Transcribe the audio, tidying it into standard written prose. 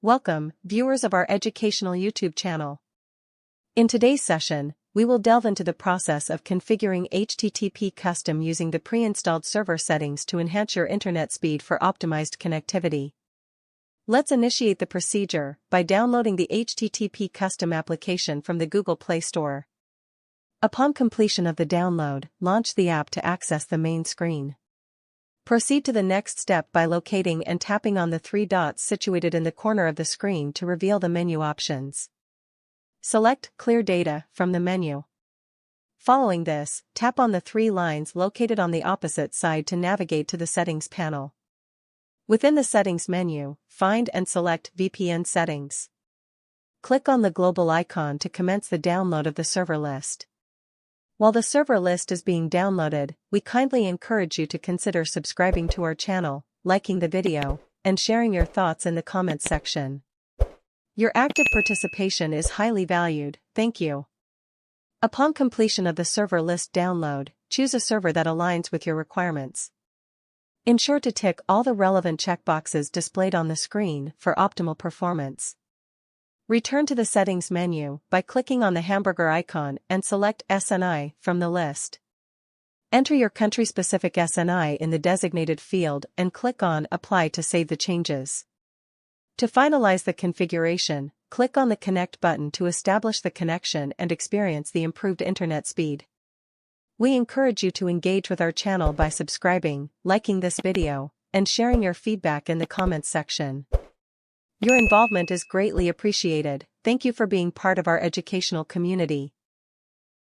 Welcome, viewers of our educational YouTube channel. In today's session, we will delve into the process of configuring HTTP custom using the pre-installed server settings to enhance your internet speed for optimized connectivity. Let's initiate the procedure by downloading the HTTP custom application from the Google Play Store. Upon completion of the download, launch the app to access the main screen. Proceed to the next step by locating and tapping on the three dots situated in the corner of the screen to reveal the menu options. Select Clear Data from the menu. Following this, tap on the three lines located on the opposite side to navigate to the Settings panel. Within the Settings menu, find and select VPN Settings. Click on the global icon to commence the download of the server list. While the server list is being downloaded, we kindly encourage you to consider subscribing to our channel, liking the video, and sharing your thoughts in the comments section. Your active participation is highly valued, thank you. Upon completion of the server list download, choose a server that aligns with your requirements. Ensure to tick all the relevant checkboxes displayed on the screen for optimal performance. Return to the Settings menu by clicking on the hamburger icon and select SNI from the list. Enter your country-specific SNI in the designated field and click on Apply to save the changes. To finalize the configuration, click on the Connect button to establish the connection and experience the improved internet speed. We encourage you to engage with our channel by subscribing, liking this video, and sharing your feedback in the comments section. Your involvement is greatly appreciated. Thank you for being part of our educational community.